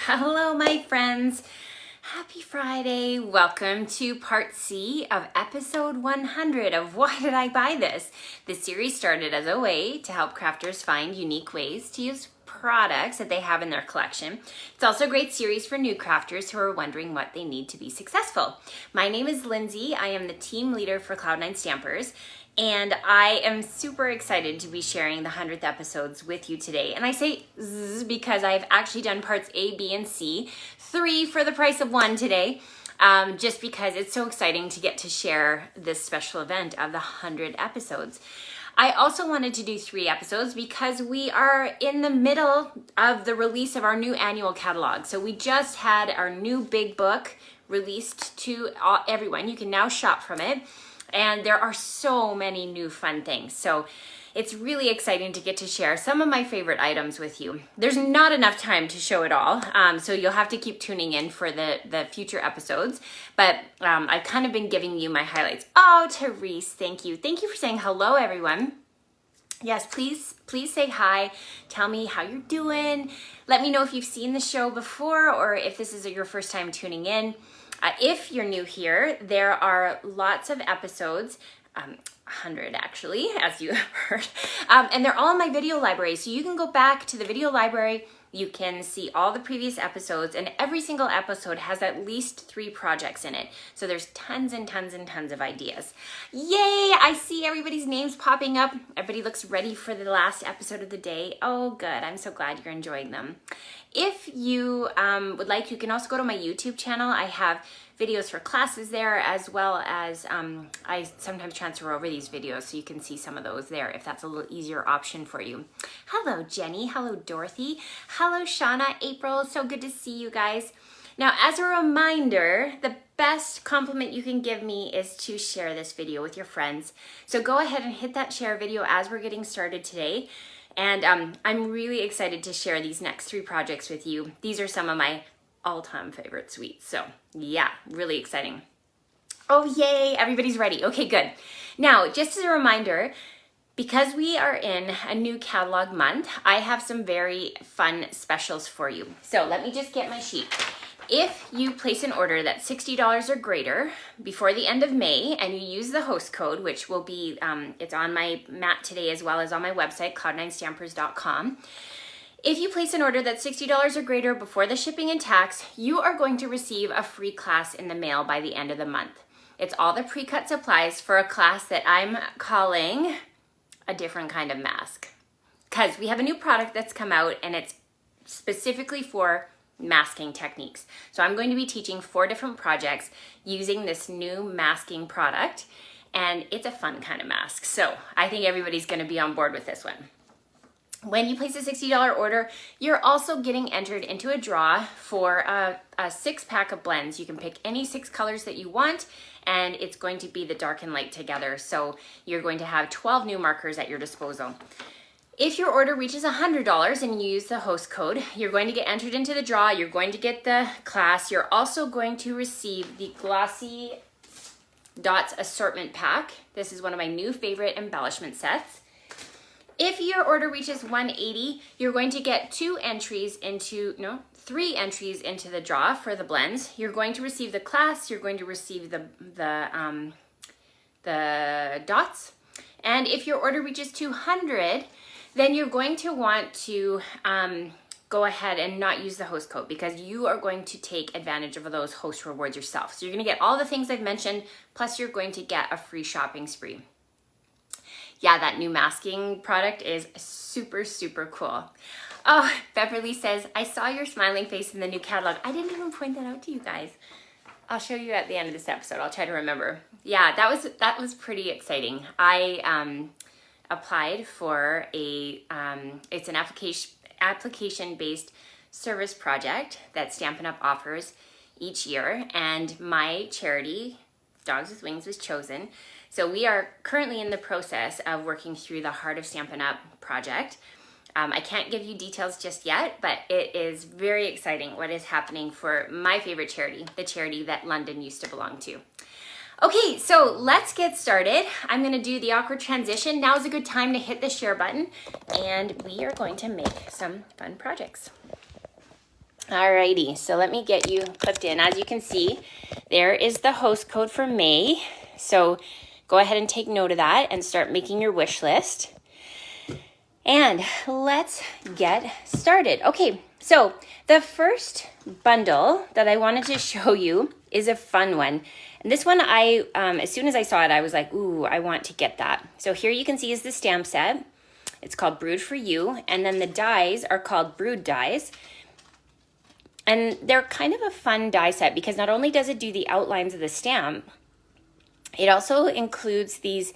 Hello, my friends. Happy Friday. Welcome to part C of episode 100 of Why Did I Buy This? This series started as a way to help crafters find unique ways to use products that they have in their collection. It's also a great series for new crafters who are wondering what they need to be successful. My name is Lindsay. I am the team leader for Cloud9 Stampers, and I am super excited to be sharing the 100th episodes with you today. And I say zzz because I've actually done parts A, B, and C, 3 for the price of 1 today, just because it's so exciting to get to share this special event of the 100 episodes. I also wanted to do 3 episodes because we are in the middle of the release of our new annual catalog. So we just had our new big book released to everyone. You can now shop from it. And there are so many new fun things. So it's really exciting to get to share some of my favorite items with you. There's not enough time to show it all, so you'll have to keep tuning in for the future episodes. But I've kind of been giving you my highlights. Oh, Therese, thank you. Thank you for saying hello, everyone. Yes, please say hi. Tell me how you're doing. Let me know if you've seen the show before or if this is your first time tuning in. If you're new here, there are lots of episodes, 100 actually, as you have heard, and they're all in my video library. So you can go back to the video library, you can see all the previous episodes, and every single episode has at least 3 projects in it. So there's tons and tons and tons of ideas. Yay, I see everybody's names popping up. Everybody looks ready for the last episode of the day. Oh, good, I'm so glad you're enjoying them. If you would like, you can also go to my YouTube channel. I have videos for classes there, as well as I sometimes transfer over these videos so you can see some of those there if that's a little easier option for you. Hello, Jenny. Hello, Dorothy. Hello, Shauna, April. So good to see you guys. Now, as a reminder, the best compliment you can give me is to share this video with your friends. So go ahead and hit that share video as we're getting started today. And I'm really excited to share these next 3 projects with you. These are some of my all-time favorite sweets. So yeah, really exciting. Oh, yay, everybody's ready. Okay, good. Now, just as a reminder, because we are in a new catalog month, I have some very fun specials for you. So let me just get my sheet. If you place an order that's $60 or greater before the end of May and you use the host code, which will be, it's on my mat today as well as on my website, cloud9stampers.com. If you place an order that's $60 or greater before the shipping and tax, you are going to receive a free class in the mail by the end of the month. It's all the pre-cut supplies for a class that I'm calling a different kind of mask. Because we have a new product that's come out and it's specifically for masking techniques. So I'm going to be teaching 4 different projects using this new masking product, and it's a fun kind of mask. So I think everybody's going to be on board with this one. When you place a $60 order, you're also getting entered into a draw for a 6-pack of blends. You can pick any 6 colors that you want, and it's going to be the dark and light together. So you're going to have 12 new markers at your disposal. If your order reaches $100 and you use the host code, you're going to get entered into the draw. You're going to get the class. You're also going to receive the Glossy Dots Assortment Pack. This is one of my new favorite embellishment sets. If your order reaches $180, you're going to get 3 entries into the draw for the blends. You're going to receive the class. You're going to receive the dots. And if your order reaches $200, then you're going to want to go ahead and not use the host code because you are going to take advantage of those host rewards yourself. So you're going to get all the things I've mentioned, plus you're going to get a free shopping spree. Yeah, that new masking product is super, super cool. Oh, Beverly says, I saw your smiling face in the new catalog. I didn't even point that out to you guys. I'll show you at the end of this episode. I'll try to remember. Yeah, that was pretty exciting. I applied for it's an application-based service project that Stampin Up offers each year, and my charity, Dogs with Wings, was chosen. So we are currently in the process of working through the Heart of Stampin Up project. I can't give you details just yet, but it is very exciting what is happening for my favorite charity, the charity that London used to belong to. Okay, so let's get started. I'm gonna do the awkward transition. Now is a good time to hit the share button, and we are going to make some fun projects. Alrighty, so let me get you clipped in. As you can see, there is the host code for May. So go ahead and take note of that and start making your wish list. And let's get started. Okay, so the first bundle that I wanted to show you is a fun one. And this one, as soon as I saw it, I was like, ooh, I want to get that. So here you can see is the stamp set. It's called Brewed for You. And then the dies are called Brewed dies. And they're kind of a fun die set because not only does it do the outlines of the stamp, it also includes these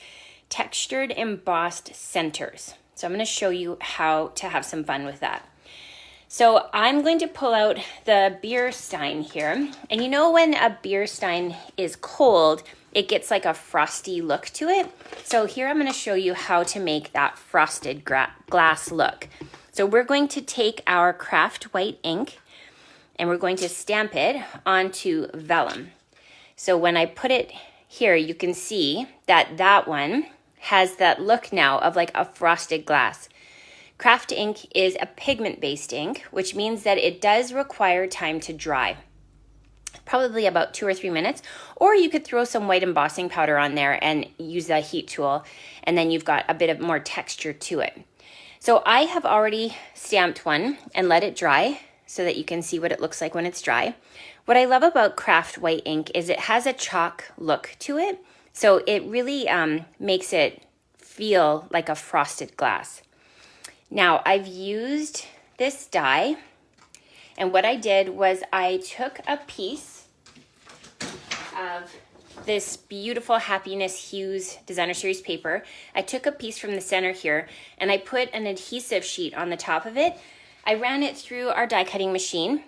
textured embossed centers. So I'm going to show you how to have some fun with that. So I'm going to pull out the beer stein here. And you know when a beer stein is cold, it gets like a frosty look to it. So here I'm going to show you how to make that frosted glass look. So we're going to take our craft white ink and we're going to stamp it onto vellum. So when I put it here, you can see that that one has that look now of like a frosted glass. Craft ink is a pigment-based ink, which means that it does require time to dry. Probably about 2 or 3 minutes, or you could throw some white embossing powder on there and use the heat tool, and then you've got a bit of more texture to it. So I have already stamped one and let it dry so that you can see what it looks like when it's dry. What I love about craft white ink is it has a chalk look to it, so it really makes it feel like a frosted glass. Now I've used this die, and what I did was I took a piece of this beautiful Happiness Hues Designer Series paper. I took a piece from the center here and I put an adhesive sheet on the top of it. I ran it through our die cutting machine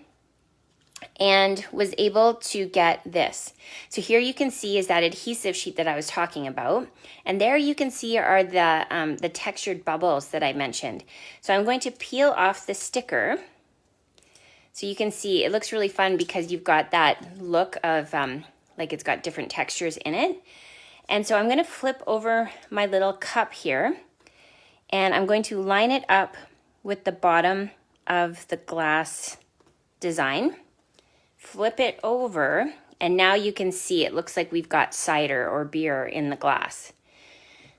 and was able to get this. So here you can see is that adhesive sheet that I was talking about. And there you can see are the textured bubbles that I mentioned. So I'm going to peel off the sticker. So you can see it looks really fun because you've got that look of like it's got different textures in it. And so I'm going to flip over my little cup here and I'm going to line it up with the bottom of the glass design. Flip it over, and now you can see it looks like we've got cider or beer in the glass.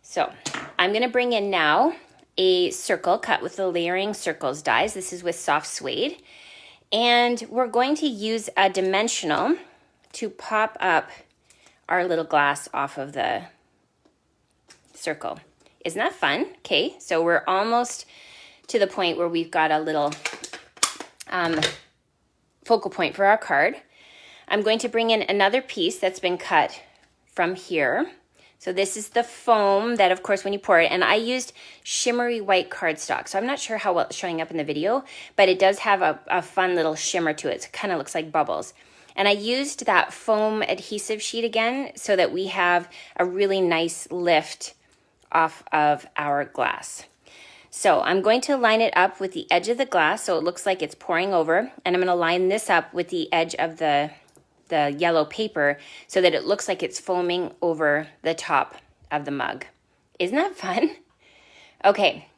So I'm going to bring in now a circle cut with the layering circles dies. This is with soft suede. And we're going to use a dimensional to pop up our little glass off of the circle. Isn't that fun? Okay, so we're almost to the point where we've got a little focal point for our card. I'm going to bring in another piece that's been cut from here. So this is the foam that, of course, when you pour it, and I used shimmery white cardstock. So I'm not sure how well it's showing up in the video, but it does have a fun little shimmer to it. So it kind of looks like bubbles. And I used that foam adhesive sheet again so that we have a really nice lift off of our glass. So I'm going to line it up with the edge of the glass so it looks like it's pouring over, and I'm going to line this up with the edge of the yellow paper so that it looks like it's foaming over the top of the mug. Isn't that fun? Okay,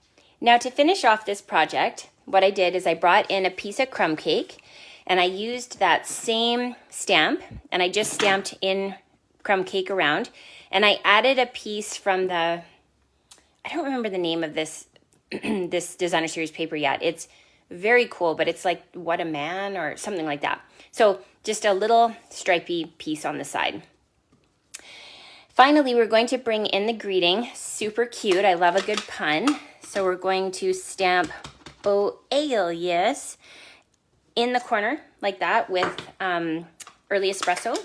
now to finish off this project, what I did is I brought in a piece of crumb cake and I used that same stamp and I just stamped in crumb cake around, and I added a piece from I don't remember the name of this this Designer Series paper yet. It's very cool, but it's like What a Man or something like that. So just a little stripy piece on the side. Finally, we're going to bring in the greeting. Super cute. I love a good pun. So we're going to stamp "Oh Alias" in the corner like that with early espresso,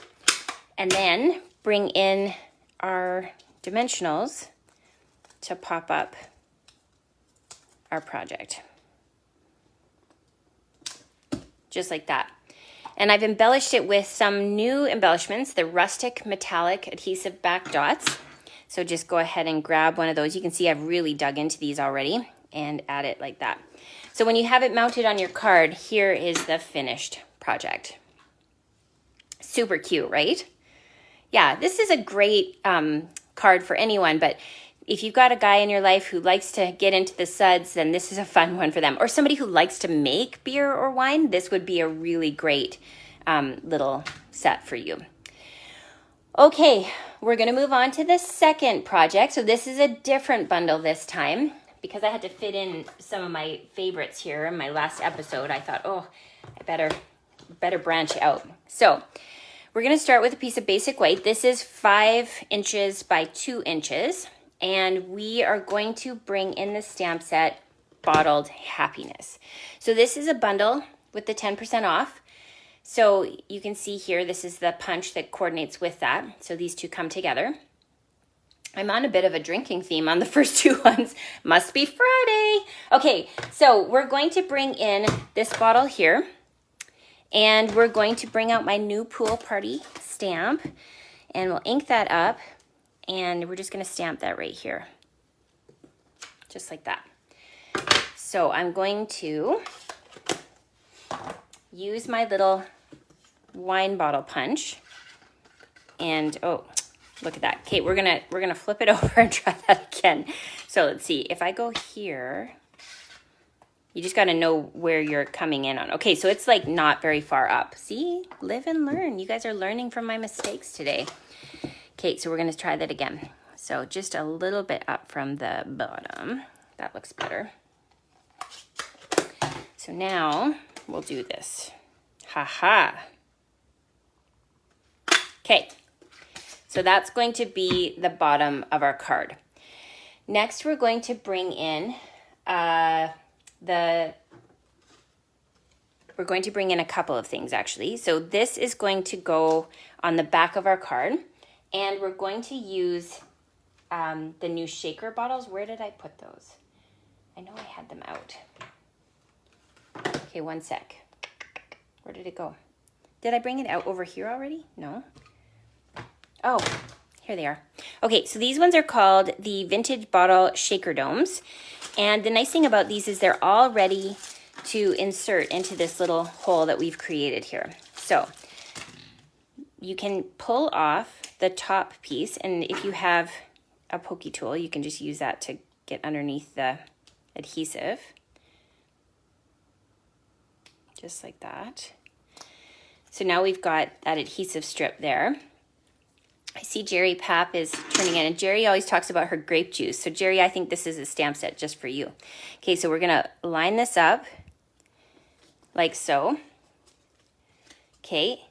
and then bring in our dimensionals to pop up our project. Just like that. And I've embellished it with some new embellishments, the rustic metallic adhesive back dots. So just go ahead and grab one of those. You can see I've really dug into these already and add it like that. So when you have it mounted on your card, here is the finished project. Super cute, right? Yeah, this is a great card for anyone, but if you've got a guy in your life who likes to get into the suds, then this is a fun one for them. Or somebody who likes to make beer or wine, this would be a really great little set for you. Okay, we're going to move on to the second project. So this is a different bundle this time because I had to fit in some of my favorites here in my last episode. I thought, oh, I better branch out. So we're going to start with a piece of basic white. This is 5 inches by 2 inches. And we are going to bring in the stamp set Bottled Happiness. So this is a bundle with the 10% off. So you can see here, this is the punch that coordinates with that. So these two come together. I'm on a bit of a drinking theme on the first two ones. Must be Friday. Okay, so we're going to bring in this bottle here. And we're going to bring out my new pool party stamp. And we'll ink that up. And we're just going to stamp that right here. Just like that. So I'm going to use my little wine bottle punch. And oh, look at that. Okay, we're gonna flip it over and try that again. So let's see. If I go here, you just got to know where you're coming in on. Okay, so it's like not very far up. See? Live and learn. You guys are learning from my mistakes today. Okay, so we're going to try that again. So just a little bit up from the bottom. That looks better. So now we'll do this. Ha. Okay, so that's going to be the bottom of our card. Next, we're going to bring in we're going to bring in a couple of things actually. So this is going to go on the back of our card. And we're going to use the new shaker bottles. Where did I put those? I know I had them out. Okay, one sec. Where did it go? Did I bring it out over here already? No. Oh, here they are. Okay, so these ones are called the Vintage Bottle Shaker Domes. And the nice thing about these is they're all ready to insert into this little hole that we've created here. So you can pull off the top piece, and if you have a pokey tool, you can just use that to get underneath the adhesive. Just like that. So now we've got that adhesive strip there. I see Jerry Papp is turning in, and Jerry always talks about her grape juice. So Jerry, I think this is a stamp set just for you. Okay, so we're gonna line this up like so. Okay.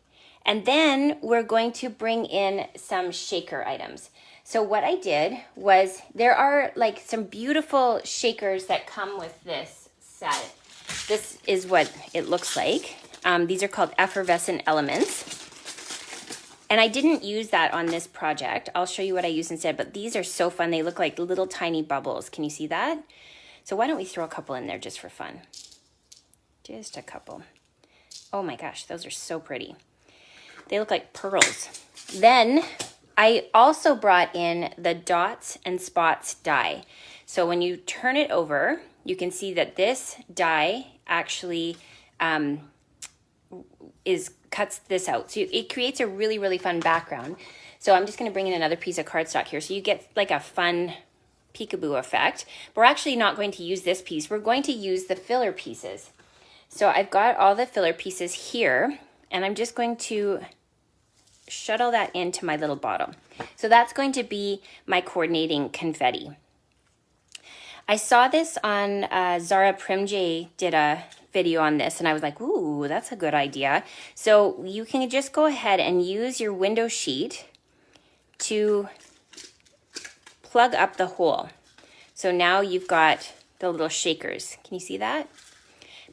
And then we're going to bring in some shaker items. So what I did was there are like some beautiful shakers that come with this set. This is what it looks like. These are called effervescent elements. And I didn't use that on this project. I'll show you what I used instead, but these are so fun. They look like little tiny bubbles. Can you see that? So why don't we throw a couple in there just for fun? Just a couple. Oh my gosh, those are so pretty. They look like pearls. Then I also brought in the dots and spots die. So when you turn it over, you can see that this die actually cuts this out. So it creates a really, really fun background. So I'm just going to bring in another piece of cardstock here. So you get like a fun peekaboo effect. But we're actually not going to use this piece. We're going to use the filler pieces. So I've got all the filler pieces here, and I'm just going to shuttle that into my little bottle. So that's going to be my coordinating confetti. I saw this on Zara Primjay did a video on this, and I was like, ooh, that's a good idea. So you can just go ahead and use your window sheet to plug up the hole. So now you've got the little shakers. Can you see that?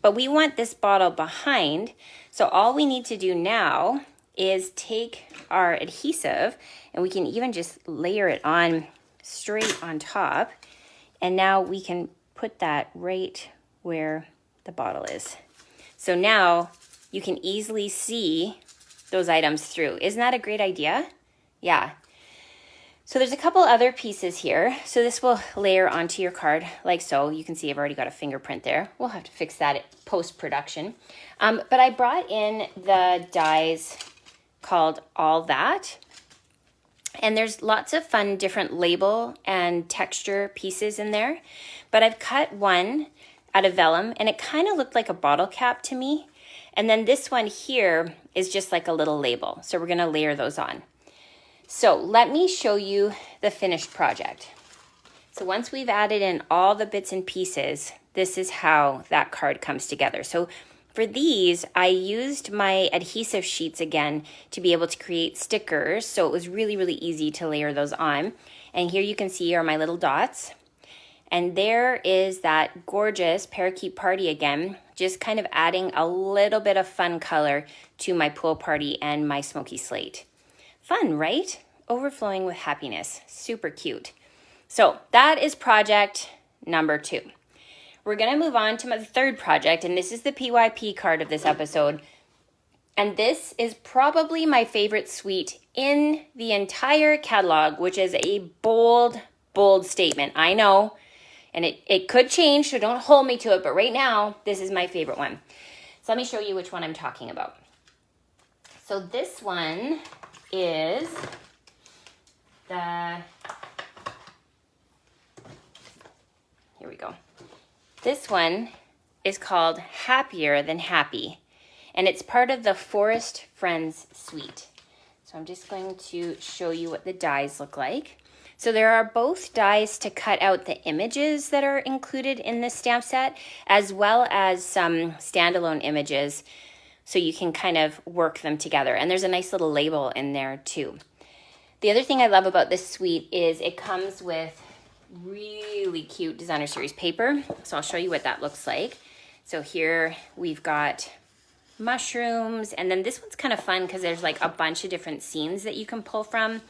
But we want this bottle behind, so all we need to do now is take our adhesive, and we can even just layer it on straight on top, and now we can put that right where the bottle is. So now you can easily see those items through. Isn't that a great idea? Yeah. So there's a couple other pieces here. So this will layer onto your card like so. You can see I've already got a fingerprint there. We'll have to fix that post-production. But I brought in the dies called All That. And there's lots of fun different label and texture pieces in there. But I've cut one out of vellum and it kind of looked like a bottle cap to me. And then this one here is just like a little label. So we're gonna layer those on. So let me show you the finished project. So once we've added in all the bits and pieces, this is how that card comes together. So for these, I used my adhesive sheets again to be able to create stickers. So it was really, really easy to layer those on. And here you can see are my little dots. And there is that gorgeous parakeet party again, just kind of adding a little bit of fun color to my pool party and my smoky slate. Fun, right? Overflowing with happiness. Super cute. So that is project number 2. We're going to move on to my third project, and this is the PYP card of this episode. And this is probably my favorite suite in the entire catalog, which is a bold, bold statement. I know, and it could change, so don't hold me to it, but right now, this is my favorite one. So let me show you which one I'm talking about. So this one is here we go. This one is called Happier Than Happy, and it's part of the Forest Friends suite. So I'm just going to show you what the dies look like. So there are both dies to cut out the images that are included in this stamp set, as well as some standalone images, so you can kind of work them together. And there's a nice little label in there too. The other thing I love about this suite is it comes with really cute designer series paper. So I'll show you what that looks like. So here we've got mushrooms, and then this one's kind of fun because there's like a bunch of different scenes that you can pull from.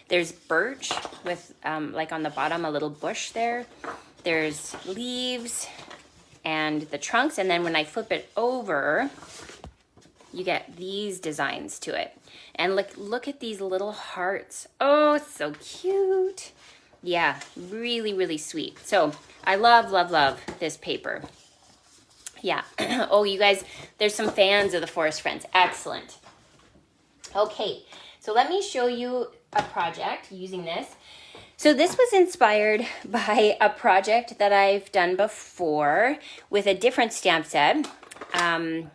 There's birch with like on the bottom a little bush there. There's leaves and the trunks, and then when I flip it over, you get these designs to it. And look at these little hearts. Oh, so cute. Yeah, really, really sweet. So I love, love, love this paper. Yeah. Oh, you guys, there's some fans of the Forest Friends. Excellent. Okay, so let me show you a project using this. So this was inspired by a project that I've done before with a different stamp set. And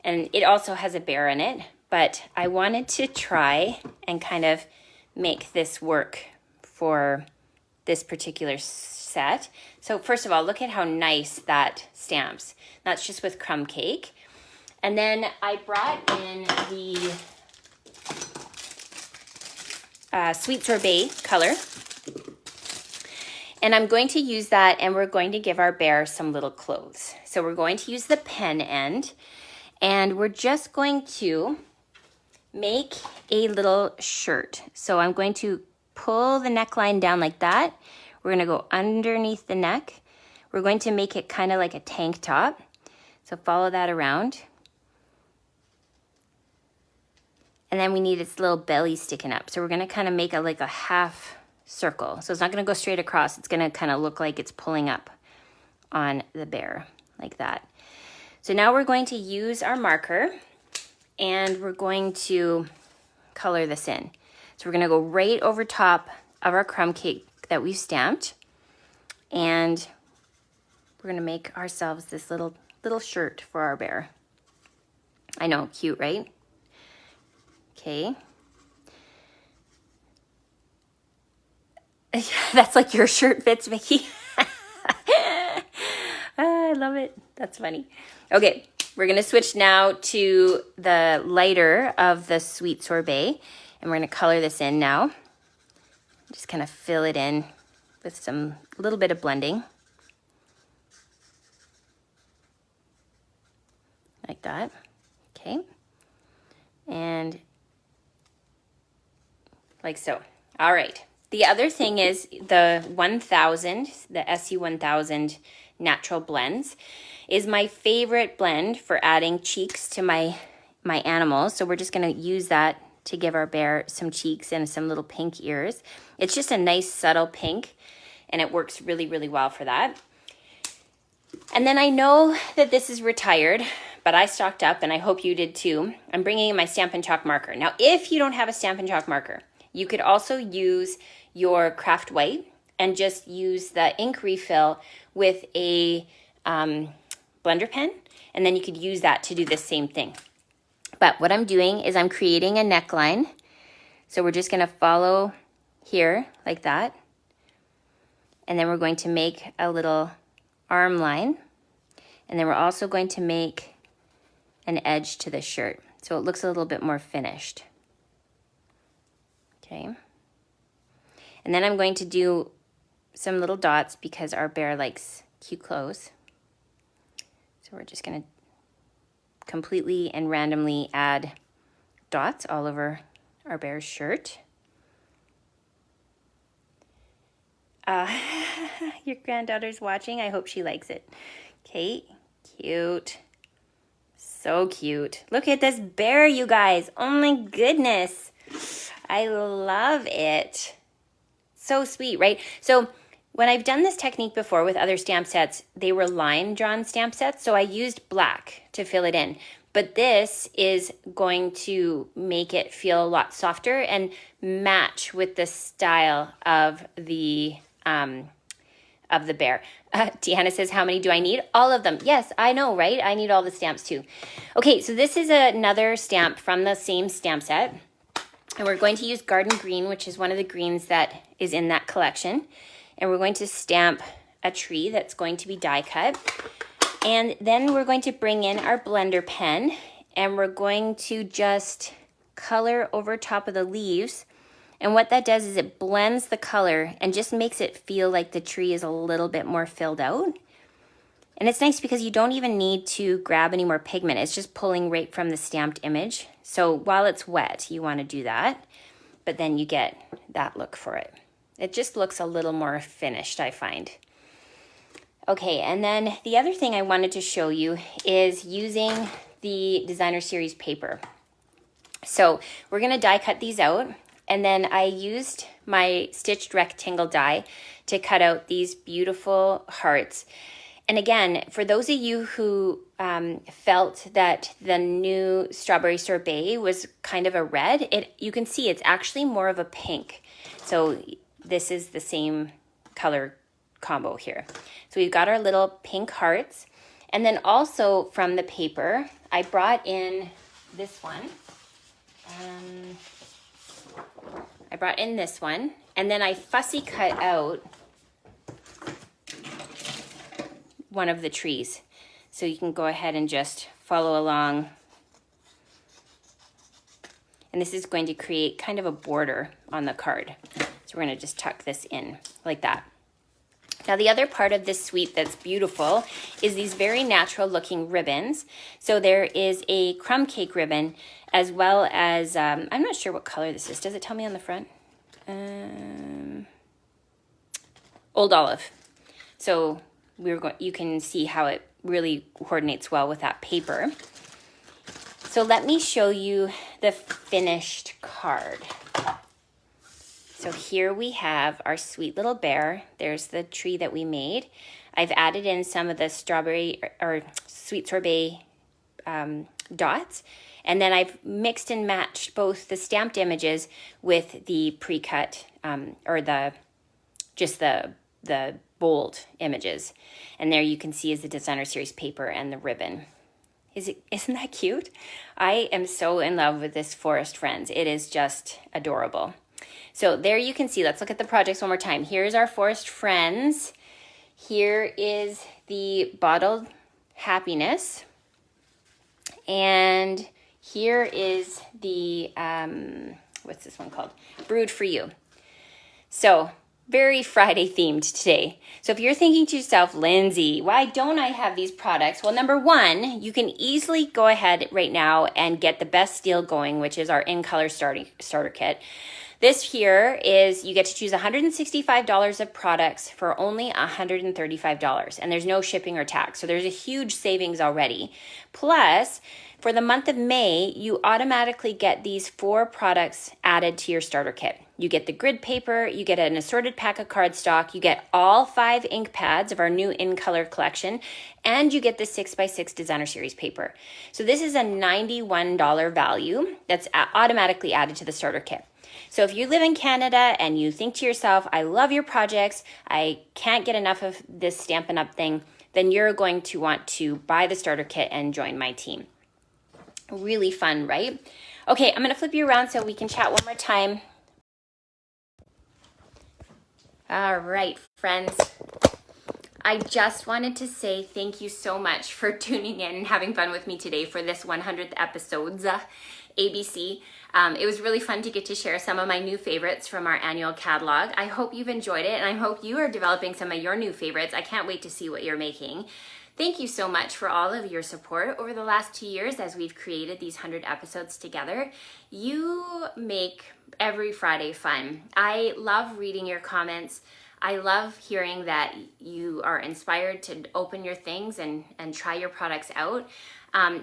it also has a bear in it, but I wanted to try and kind of make this work for this particular set. So first of all, look at how nice that stamps. That's just with crumb cake. And then I brought in the Sweet Sorbet color. And I'm going to use that, and we're going to give our bear some little clothes. So we're going to use the pen end, and we're just going to make a little shirt. So I'm going to pull the neckline down like that. We're going to go underneath the neck. We're going to make it kind of like a tank top. So follow that around. And then we need its little belly sticking up. So we're going to kind of make like a half circle. So it's not going to go straight across. It's going to kind of look like it's pulling up on the bear like that. So now we're going to use our marker, and we're going to color this in. So we're going to go right over top of our crumb cake that we've stamped, and we're going to make ourselves this little shirt for our bear. I know, cute, right? Okay. That's like your shirt fits, Vicky. I love it. That's funny. Okay, we're going to switch now to the lighter of the Sweet Sorbet, and we're going to color this in now. Just kind of fill it in with a little bit of blending. Like that. Okay. And like so. All right. The other thing is the 1000, the SU 1000 Natural Blends is my favorite blend for adding cheeks to my animals. So we're just going to use that to give our bear some cheeks and some little pink ears. It's just a nice subtle pink, and it works really, really well for that. And then I know that this is retired, but I stocked up, and I hope you did too. I'm bringing in my Stampin' Chalk marker. Now, if you don't have a Stampin' Chalk marker, You could also use your craft white and just use the ink refill with a blender pen, and then you could use that to do the same thing. But what I'm doing is I'm creating a neckline. So we're just gonna follow here like that. And then we're going to make a little arm line. And then we're also going to make an edge to the shirt, so it looks a little bit more finished. Okay. And then I'm going to do some little dots because our bear likes cute clothes. So we're just gonna completely and randomly add dots all over our bear's shirt. Your granddaughter's watching. I hope she likes it. Okay, cute. So cute. Look at this bear, you guys. Oh my goodness. I love it. So sweet, right? So when I've done this technique before with other stamp sets, they were line drawn stamp sets, so I used black to fill it in. But this is going to make it feel a lot softer and match with the style of the bear. Deanna says, how many do I need? All of them. Yes, I know, right? I need all the stamps too. Okay, so this is another stamp from the same stamp set. And we're going to use Garden Green, which is one of the greens that is in that collection. And we're going to stamp a tree that's going to be die cut. And then we're going to bring in our blender pen and we're going to just color over top of the leaves. And what that does is it blends the color and just makes it feel like the tree is a little bit more filled out. And it's nice because you don't even need to grab any more pigment. It's just pulling right from the stamped image. So while it's wet, you want to do that, but then you get that look for it. It just looks a little more finished, I find. Okay, and then the other thing I wanted to show you is using the Designer Series paper. So we're gonna die cut these out, and then I used my stitched rectangle die to cut out these beautiful hearts. And again, for those of you who felt that the new strawberry sorbet was kind of a red, you can see it's actually more of a pink. So this is the same color combo here. So we've got our little pink hearts. And then also from the paper, I brought in this one. And then I fussy cut out one of the trees. So you can go ahead and just follow along. And this is going to create kind of a border on the card. So we're going to just tuck this in like that. Now the other part of this sweep that's beautiful is these very natural looking ribbons. So there is a crumb cake ribbon as well as, I'm not sure what color this is. Does it tell me on the front? Old Olive. So you can see how it really coordinates well with that paper. So let me show you the finished card. So here we have our sweet little bear. There's the tree that we made. I've added in some of the strawberry or sweet sorbet dots. And then I've mixed and matched both the stamped images with the pre-cut or the bold images. And there you can see is the Designer Series paper and the ribbon. Isn't that cute? I am so in love with this Forest Friends. It is just adorable. So there you can see, let's look at the projects one more time. Here's our Forest Friends. Here is the Bottled Happiness. And here is the, what's this one called? Brewed for You. So very Friday themed today. So if you're thinking to yourself, Lindsay, why don't I have these products? Well, number one, you can easily go ahead right now and get the best deal going, which is our In Color starter kit. This here is, you get to choose $165 of products for only $135, and there's no shipping or tax. So there's a huge savings already. Plus, for the month of May, you automatically get these 4 products added to your starter kit. You get the grid paper, you get an assorted pack of cardstock, you get all 5 ink pads of our new In Color collection, and you get the 6x6 Designer Series paper. So this is a $91 value that's automatically added to the starter kit. So if you live in Canada and you think to yourself, I love your projects, I can't get enough of this Stampin' Up! Thing, then you're going to want to buy the starter kit and join my team. Really fun, right? Okay, I'm gonna flip you around so we can chat one more time. All right, friends. I just wanted to say thank you so much for tuning in and having fun with me today for this 100th episode's ABC. It was really fun to get to share some of my new favorites from our annual catalog. I hope you've enjoyed it, and I hope you are developing some of your new favorites. I can't wait to see what you're making. Thank you so much for all of your support over the last 2 years as we've created these 100 episodes together. You make every Friday fun. I love reading your comments. I love hearing that you are inspired to open your things and try your products out.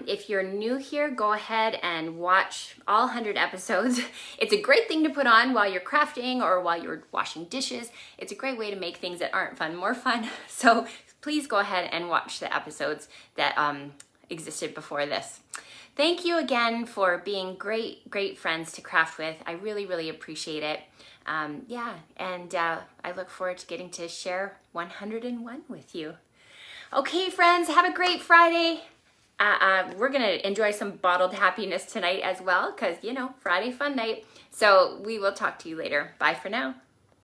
If you're new here, go ahead and watch all 100 episodes. It's a great thing to put on while you're crafting or while you're washing dishes. It's a great way to make things that aren't fun more fun. So please go ahead and watch the episodes that existed before this. Thank you again for being great friends to craft with. I really, really appreciate it. I look forward to getting to share 101 with you. Okay, friends, have a great Friday. We're going to enjoy some bottled happiness tonight as well because, Friday fun night. So we will talk to you later. Bye for now.